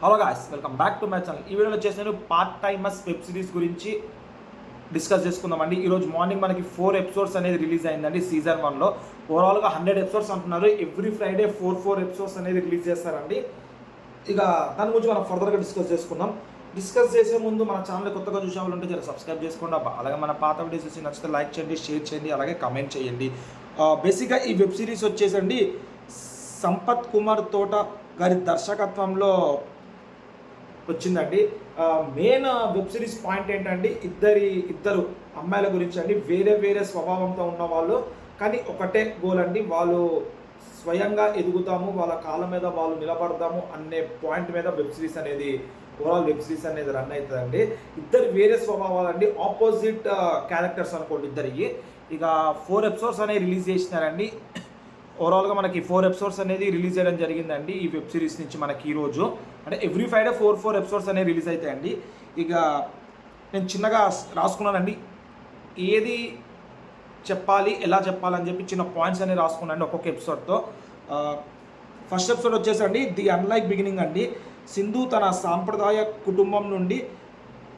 Hello guys, welcome back to my channel. ఈ వీడియోలో వచ్చేసి నేను పార్ట్ టైమర్స్ వెబ్ సిరీస్ గురించి డిస్కస్ చేసుకుందామండి. ఈరోజు మార్నింగ్ మనకి 4 ఎపిసోడ్స్ అనేది రిలీజ్ అయిందండి సీజన్ 1లో. ఓవరాల్గా 100 ఎపిసోడ్స్ అంటున్నారు. ఎవ్రీ ఫ్రైడే 4 ఎపిసోడ్స్ అనేది రిలీజ్ చేస్తారండి. ఇక దాని గురించి మనం ఫర్దర్గా డిస్కస్ చేసుకుందాం. డిస్కస్ చేసే ముందు మన ఛానల్ కొత్తగా చూసే వాళ్ళు ఉంటే జర సబ్స్క్రైబ్ చేసుకోండి. అలాగే మన పాత వీడియోస్ చూసి నచ్చితే లైక్ చేయండి, షేర్ చేయండి, అలాగే కమెంట్ చేయండి. బేసిక్గా ఈ వెబ్ సిరీస్ వచ్చేసండి సంపత్ కుమార్ తోట గారి దర్శకత్వంలో వచ్చిందండి. మెయిన్ వెబ్ సిరీస్ పాయింట్ ఏంటంటే ఇద్దరు అమ్మాయిల గురించి అండి. వేరే స్వభావంతో ఉన్న వాళ్ళు, కానీ ఒకటే గోల్ అండి. వాళ్ళు స్వయంగా ఎదుగుతాము, వాళ్ళ కాళ్ళ మీద వాళ్ళు నిలబడతాము అనే పాయింట్ మీద ఓవరాల్ వెబ్ సిరీస్ అనేది రన్ అవుతుందండి. ఇద్దరు వేరే స్వభావాలండి, ఆపోజిట్ క్యారెక్టర్స్ అనుకోండి ఇద్దరికి. ఇక 4 ఎపిసోడ్స్ అనేవి రిలీజ్ చేసినారండి. ఓవరాల్గా మనకి 4 ఎపిసోడ్స్ అనేది రిలీజ్ చేయడం జరిగిందండి ఈ వెబ్ సిరీస్ నుంచి. మనకి ఈరోజు అంటే ఎవ్రీ ఫ్రైడే 4 ఎపిసోడ్స్ అనేవి రిలీజ్ అవుతాయండి. ఇక నేను చిన్నగా రాసుకున్నానండి, ఏది చెప్పాలి, ఎలా చెప్పాలని చెప్పి చిన్న పాయింట్స్ అనేవి రాసుకున్నానండి ఒక్కొక్క ఎపిసోడ్తో. ఫస్ట్ ఎపిసోడ్ వచ్చేసండి ది అన్లైక్ బిగినింగ్ అండి. సింధు తన సాంప్రదాయ కుటుంబం నుండి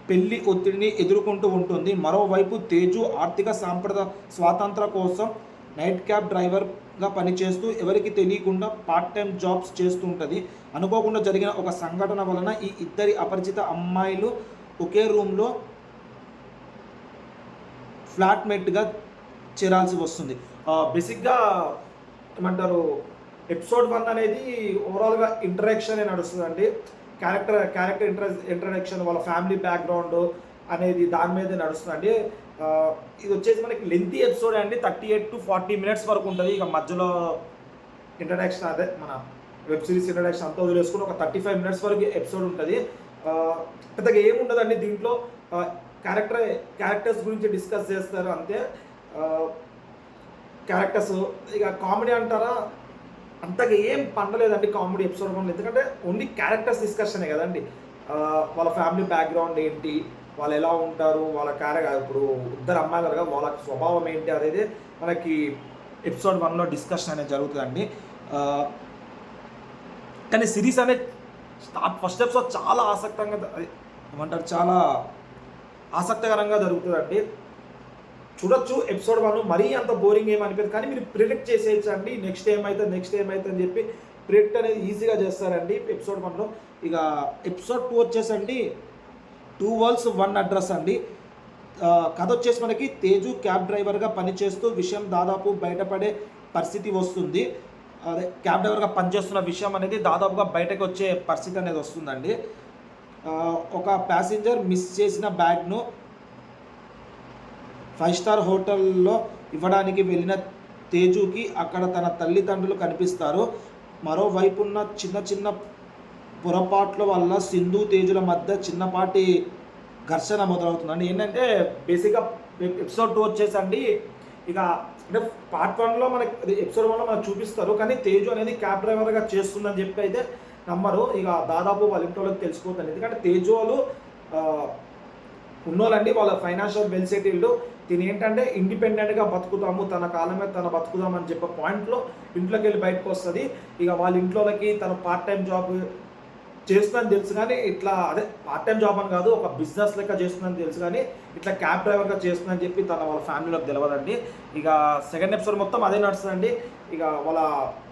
పెళ్లి ఒత్తిడిని ఎదుర్కొంటూ ఉంటుంది. మరోవైపు తేజు ఆర్థిక స్వాతంత్ర కోసం నైట్ క్యాబ్ డ్రైవర్గా పనిచేస్తూ ఎవరికి తెలియకుండా పార్ట్ టైం జాబ్స్ చేస్తుంటుంది. అనుకోకుండా జరిగిన ఒక సంఘటన వలన ఈ ఇద్దరి అపరిచిత అమ్మాయిలు ఒకే రూమ్లో ఫ్లాట్మేట్గా చేరాల్సి వస్తుంది. బేసిక్గా ఏమంటారు, ఎపిసోడ్ 1 అనేది ఓవరాల్గా ఇంటరాక్షన్ నడుస్తుందండి. క్యారెక్టర్ ఇంట్రడక్షన్, వాళ్ళ ఫ్యామిలీ బ్యాక్గ్రౌండ్ అనేది దాని మీదే నడుస్తుందండి. ఇది వచ్చేసి మనకి లెంతీ ఎపిసోడ్ అండి, 38 to 40 minutes వరకు ఉంటుంది. ఇక మధ్యలో ఇంట్రడక్షన్, అదే మన వెబ్ సిరీస్ ఇంట్రడక్షన్ అంతా వదిలేసుకుని ఒక 35 minutes వరకు ఎపిసోడ్ ఉంటుంది. పెద్దగా ఏముండదండి దీంట్లో. క్యారెక్టర్స్ గురించి డిస్కస్ చేస్తారు అంతే. క్యారెక్టర్స్ ఇక కామెడీ అంటారా, అంతగా ఏం పండలేదండి కామెడీ ఎపిసోడ్ 1, ఎందుకంటే ఓన్లీ క్యారెక్టర్స్ డిస్కషనే కదండి. వాళ్ళ ఫ్యామిలీ బ్యాక్గ్రౌండ్ ఏంటి, వాళ్ళు ఎలా ఉంటారు, వాళ్ళ ఇప్పుడు ఇద్దరు అమ్మాయిలు కదా, వాళ్ళ స్వభావం ఏంటి అనేది మనకి ఎపిసోడ్ 1లో డిస్కషన్ అనేది జరుగుతుందండి. కానీ సిరీస్ అనేది ఫస్ట్ ఎపిసోడ్ చాలా చాలా ఆసక్తికరంగా జరుగుతుందండి. చూడొచ్చు ఎపిసోడ్ 1 మరీ అంత బోరింగ్ ఏమనిపించదు, కానీ మీరు ప్రిడిక్ట్ చేసేయచ్చు అండి. నెక్స్ట్ ఏమైతే అని చెప్పి ప్రిడిక్ట్ అనేది ఈజీగా చేస్తారండి ఎపిసోడ్ 1లో. ఇక ఎపిసోడ్ 2 వచ్చేసండి 2 worlds 1 address అండి. కథ వచ్చేసి మనకి తేజు క్యాబ్ డ్రైవర్గా పనిచేస్తూ విషయం దాదాపు బయటపడే పరిస్థితి వస్తుంది. అదే క్యాబ్ డ్రైవర్గా పనిచేస్తున్న విషయం అనేది దాదాపుగా బయటకు వచ్చే పరిస్థితి అనేది వస్తుందండి. ఒక ప్యాసింజర్ మిస్ చేసిన బ్యాగ్ను 5-star హోటల్లో ఇవ్వడానికి వెళ్ళిన తేజుకి అక్కడ తన తల్లిదండ్రులు కనిపిస్తారు. మరోవైపున్న చిన్న పొరపాట్ల వల్ల సింధు తేజుల మధ్య చిన్నపాటి ఘర్షణ మొదలవుతుందండి. ఏంటంటే బేసిక్గా ఎపిసోడ్ 2 వచ్చేసండి, ఇక అంటే పార్ట్ 1లో మనకి ఎపిసోడ్ 1లో మనకు చూపిస్తారు, కానీ తేజు అనేది క్యాబ్ డ్రైవర్గా చేస్తుందని చెప్పి అయితే నమ్మరు. ఇక దాదాపు వాళ్ళ ఇంట్లో వాళ్ళకి తెలిసిపోతుంది. ఎందుకంటే తేజు వాళ్ళు ఉన్నోళ్ళండి, వాళ్ళ ఫైనాన్షియల్ వెల్ సెటిల్డ్. దీని ఏంటంటే ఇండిపెండెంట్గా బతుకుతాము, తన కాలం మీద తన బతుకుదాం అని చెప్పే పాయింట్లో ఇంట్లోకి వెళ్ళి బయటకు వస్తుంది. ఇక వాళ్ళ ఇంట్లోకి తన పార్ట్ టైం జాబ్ చేస్తుందని తెలుసు, కానీ ఇట్లా అదే పార్ట్ టైం జాబ్ అని కాదు, ఒక బిజినెస్ లెక్క చేస్తుందని తెలుసు, కానీ ఇట్లా క్యాబ్ డ్రైవర్గా చేస్తుందని చెప్పి వాళ్ళ ఫ్యామిలీలోకి తెలియదండి. ఇక సెకండ్ ఎపిసోడ్ మొత్తం అదే నడుస్తుందండి. ఇక వాళ్ళ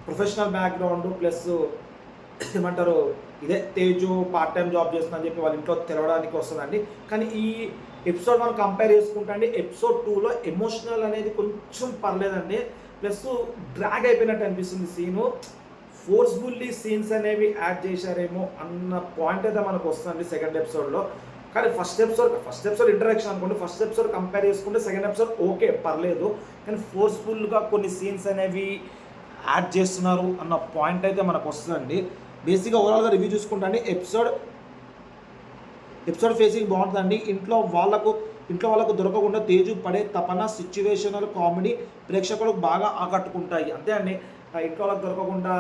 ప్రొఫెషనల్ బ్యాక్గ్రౌండ్ ప్లస్ ఏమంటారు, ఇదే తేజు పార్ట్ టైం జాబ్ చేస్తుందని చెప్పి వాళ్ళ ఇంట్లో తెలవడానికి వస్తుందండి. కానీ ఈ ఎపిసోడ్ 1 కంపేర్ చేసుకుంటే అండి ఎపిసోడ్ 2లో ఎమోషనల్ అనేది కొంచెం పర్లేదండి. ప్లస్ డ్రాగ్ అయిపోయినట్టు అనిపిస్తుంది సీను. ఫోర్స్ఫుల్లీ సీన్స్ అనేవి యాడ్ చేశారేమో అన్న పాయింట్ అయితే మనకు వస్తుంది సెకండ్ ఎపిసోడ్లో. కానీ ఫస్ట్ ఎపిసోడ్ ఇంటరాక్షన్ అనుకోండి, ఫస్ట్ ఎపిసోడ్ కంపేర్ చేసుకుంటే సెకండ్ ఎపిసోడ్ ఓకే పర్లేదు, కానీ ఫోర్స్ఫుల్గా కొన్ని సీన్స్ అనేవి యాడ్ చేస్తున్నారు అన్న పాయింట్ అయితే మనకు వస్తుందండి. బేసిక్గా ఓవరాల్గా రివ్యూ చూసుకుంటే అండి ఎపిసోడ్ ఫేసింగ్ బాగుంటుందండి. ఇంట్లో వాళ్ళకు దొరకకుండా తేజు పడే తపన, సిచ్యువేషనల్ కామెడీ ప్రేక్షకులకు బాగా ఆకట్టుకుంటాయి. అంతే అండి, ఇంట్లో వాళ్ళకి దొరకకుండా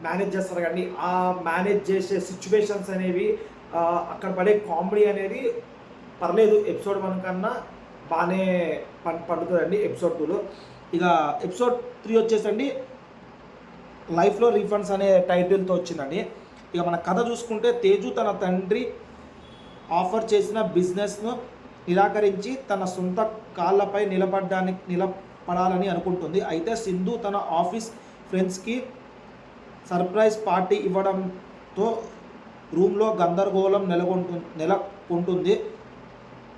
మేనేజ్ చేస్తారు కానీ ఆ మేనేజ్ చేసే సిచ్యువేషన్స్ అనేవి, అక్కడ పడే కామెడీ అనేది పర్లేదు. ఎపిసోడ్ 1 కన్నా బాగానే పండుతుందండి ఎపిసోడ్ 2లో. ఇక ఎపిసోడ్ 3 వచ్చేసండి లైఫ్లో రీఫండ్స్ అనే టైటిల్తో వచ్చిందండి. ఇక మన కథ చూసుకుంటే తేజు తన తండ్రి ఆఫర్ చేసిన బిజినెస్ను నిరాకరించి తన సొంత కాళ్ళపై నిలబడాలని అనుకుంటుంది. అయితే సింధు తన ఆఫీస్ ఫ్రెండ్స్కి సర్ప్రైజ్ పార్టీ ఇవ్వడంతో రూమ్లో గందరగోళం నెలకొంటుంది.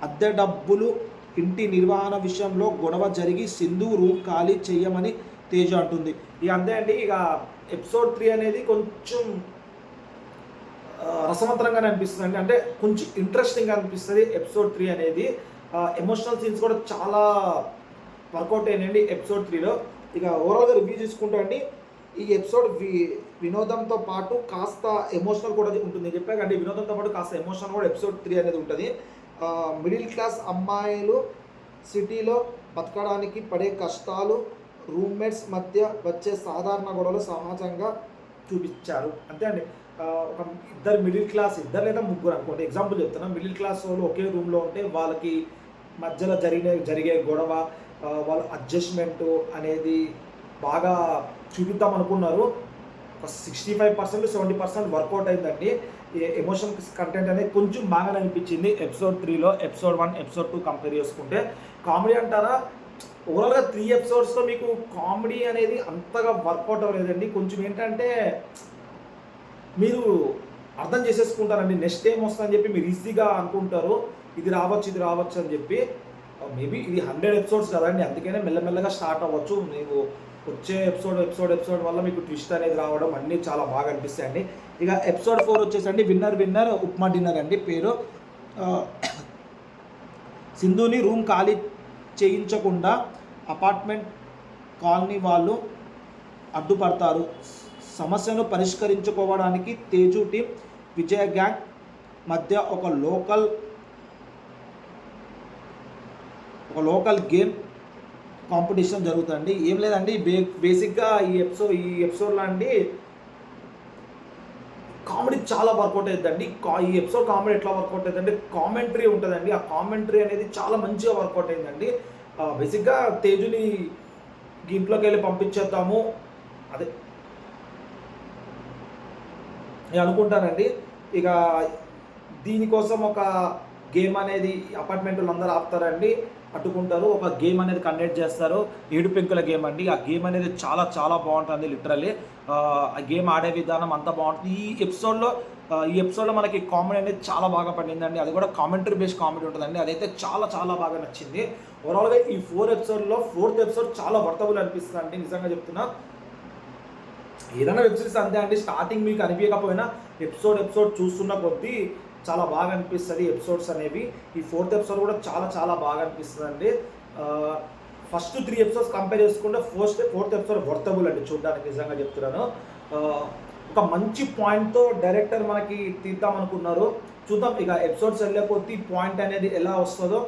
అద్దె డబ్బులు, ఇంటి నిర్వహణ విషయంలో గొడవ జరిగి సింధు రూమ్ ఖాళీ చేయమని తేజు అంటుంది. ఇక అంతే అండి. ఇక ఎపిసోడ్ 3 అనేది కొంచెం రసవంతరంగానే అనిపిస్తుంది అండి. అంటే కొంచెం ఇంట్రెస్టింగ్గా అనిపిస్తుంది ఎపిసోడ్ 3 అనేది. ఎమోషనల్ సీన్స్ కూడా చాలా వర్కౌట్ అయినాయండి ఎపిసోడ్ 3లో. ఇక ఓవరాల్గా రివ్యూ చూసుకుంటే అండి, ఈ ఎపిసోడ్ వినోదంతో పాటు కాస్త ఎమోషనల్ కూడా ఉంటుంది. నేను చెప్పాను అండి, వినోదంతో పాటు కాస్త ఎమోషనల్ కూడా ఎపిసోడ్ 3 అనేది ఉంటుంది. మిడిల్ క్లాస్ అమ్మాయిలు సిటీలో బతకడానికి పడే కష్టాలు, రూమ్మేట్స్ మధ్య వచ్చే సాధారణ గొడవలు సహజంగా చూపించారు. అంతే అండి. ఒక ఇద్దరు మిడిల్ క్లాస్, ఇద్దరు లేదా ముగ్గురు అనుకోండి, ఎగ్జాంపుల్ చెప్తున్నా, మిడిల్ క్లాస్ వాళ్ళు ఒకే రూమ్లో ఉంటే వాళ్ళకి మధ్యలో జరిగే గొడవ, వాళ్ళ అడ్జస్ట్మెంటు అనేది బాగా చూపిద్దాం అనుకున్నారు. ఒక 65% 70% వర్కౌట్ అయిందండి. ఎమోషన్ కంటెంట్ అనేది కొంచెం బాగానే అనిపించింది ఎపిసోడ్ 3లో. ఎపిసోడ్ 1, ఎపిసోడ్ 2 కంపేర్ చేసుకుంటే. కామెడీ అంటారా, ఓవరాల్గా 3 ఎపిసోడ్స్లో మీకు కామెడీ అనేది అంతగా వర్కౌట్ అవ్వలేదండి. కొంచెం ఏంటంటే మీరు అర్థం చేసేసుకుంటారండి, నెక్స్ట్ ఏం వస్తుందని చెప్పి మీరు ఈజీగా అనుకుంటారు, ఇది రావచ్చు అని చెప్పి. మేబీ ఇది 100 ఎపిసోడ్స్ కదండి, అందుకనే మెల్లమెల్లగా స్టార్ట్ అవ్వచ్చు. మీకు వచ్చే ఎపిసోడ్ వల్ల మీకు ట్విస్ట్ అనేది రావడం అన్నీ చాలా బాగా అనిపిస్తాయండి. ఇక ఎపిసోడ్ 4 వచ్చేసండి విన్నర్ ఉప్మా డిన్నర్ అండి పేరు. సింధుని రూమ్ ఖాళీ చేయించకుండా అపార్ట్మెంట్ కాలనీ వాళ్ళు అడ్డుపడతారు. సమస్యను పరిష్కరించుకోవడానికి తేజు టీం, విజయ గ్యాంగ్ మధ్య ఒక లోకల్ గేమ్ కాంపిటీషన్ జరుగుతుందండి. ఏం లేదండి, బేసిక్గా ఈ ఎపిసోడ్లో అండి కామెడీ చాలా వర్కౌట్ అవుతుందండి. ఈ ఎపిసోడ్ కామెడీ ఎట్లా వర్కౌట్ అవుతుందంటే కామెంటరీ ఉంటుందండి. ఆ కామెంటరీ అనేది చాలా మంచిగా వర్కౌట్ అయిందండి. బేసిక్గా తేజుని ఇంట్లోకి వెళ్ళి పంపించేద్దాము, అదే నేను అనుకుంటానండి. ఇక దీనికోసం ఒక గేమ్ అనేది అపార్ట్మెంట్ వాళ్ళందరూ ఆపుతారండి, అడ్డుకుంటారు. ఒక గేమ్ అనేది కండక్ట్ చేస్తారు, 7 పెంకుల గేమ్ అండి. ఆ గేమ్ అనేది చాలా చాలా బాగుంటుంది లిటరల్లీ. ఆ గేమ్ ఆడే విధానం అంతా బాగుంటుంది. ఈ ఎపిసోడ్లో మనకి కామెడీ అనేది చాలా బాగా పండిందండి. అది కూడా కామెంటరీ బేస్డ్ కామెడీ ఉంటుందండి. అదైతే చాలా చాలా బాగా నచ్చింది. ఓవరాల్గా ఈ 4 ఎపిసోడ్లో 4th ఎపిసోడ్ చాలా వర్తబుల్ అనిపిస్తుంది అండి, నిజంగా చెప్తున్నా. ఏదైనా వెబ్ సిరీస్ అంతే అండి, స్టార్టింగ్ మీకు అనిపించకపోయినా ఎపిసోడ్ చూస్తున్న కొద్దీ చాలా బాగా అనిపిస్తుంది ఎపిసోడ్స్ అనేవి. ఈ 4th ఎపిసోడ్ కూడా చాలా చాలా బాగా అనిపిస్తుంది అండి. ఫస్ట్ 3 ఎపిసోడ్స్ కంపేర్ చేసుకుంటే 4th ఎపిసోడ్ వర్తబుల్ అండి చూడడానికి, నిజంగా చెప్తున్నాను. ఒక మంచి పాయింట్తో డైరెక్టర్ మనకి తీద్దాం అనుకున్నారు. చూద్దాం ఇక ఎపిసోడ్స్ వెళ్ళే కొద్దీ పాయింట్ అనేది ఎలా వస్తుందో,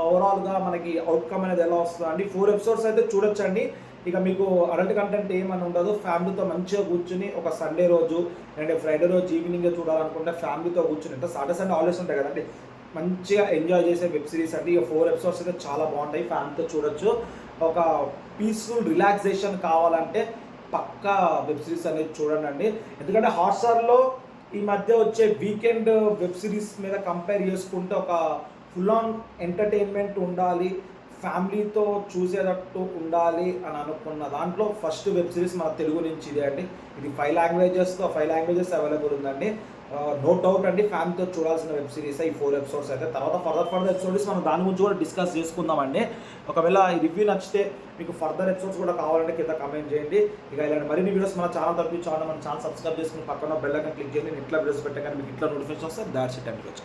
ఓవరాల్గా మనకి అవుట్కమ్ అనేది ఎలా వస్తుందో అండి. 4 ఎపిసోడ్స్ అయితే చూడొచ్చండి. ఇక మీకు అడల్ట్ కంటెంట్ ఏమని ఉండదు. ఫ్యామిలీతో మంచిగా కూర్చుని ఒక సండే రోజు అండ్ ఫ్రైడే రోజు ఈవినింగ్ చూడాలనుకుంటే ఫ్యామిలీతో కూర్చుని, అంటే సాటర్డే సండే హాలిడేస్ ఉంటాయి కదండి, మంచిగా ఎంజాయ్ చేసే వెబ్ సిరీస్ అండి. ఇక 4 ఎపిసోడ్స్ అయితే చాలా బాగుంటాయి, ఫ్యామిలీతో చూడొచ్చు. ఒక పీస్ఫుల్ రిలాక్సేషన్ కావాలంటే పక్కా వెబ్ సిరీస్ అనేది చూడండి అండి. ఎందుకంటే హాట్స్టార్లో ఈ మధ్య వచ్చే వీకెండ్ వెబ్ సిరీస్ మీద కంపేర్ చేసుకుంటే ఒక ఫుల్ ఆన్ ఎంటర్టైన్మెంట్ ఉండాలి, ఫ్యామిలీతో చూసేటట్టు ఉండాలి అని అనుకున్న దాంట్లో ఫస్ట్ వెబ్ సిరీస్ మన తెలుగు నుంచి ఇదే అండి. ఇది 5 లాంగ్వేజెస్ అవైలబుల్ ఉందండి. నో డౌట్ అండి, ఫ్యామిలీతో చూడాల్సిన వెబ్ సిరీస్ ఈ 4 ఎపిసోడ్స్ అయితే. తర్వాత ఫర్దర్ ఎపిసోడ్స్ మనం దాని గురించి కూడా డిస్కస్ చేసుకుందామండి. ఒకవేళ ఈ రివ్యూ నచ్చితే మీకు ఫర్దర్ ఎపిసోడ్స్ కూడా కావాలంటే కింద కమెంట్ చేయండి. ఇక ఇలాంటి మరిన్ని వీడియోస్ మన ఛానల్ తరపు మన ఛానల్ సబ్స్క్రైబ్ చేసుకుని పక్కన బెల్ ఐకాన్ క్లిక్ చేయండి. ఇట్లా వీడియోస్ పెట్టగానే మీకు ఇట్లా నోటిఫికేషన్ వస్తే దాట్స్ ఇట్ అండి.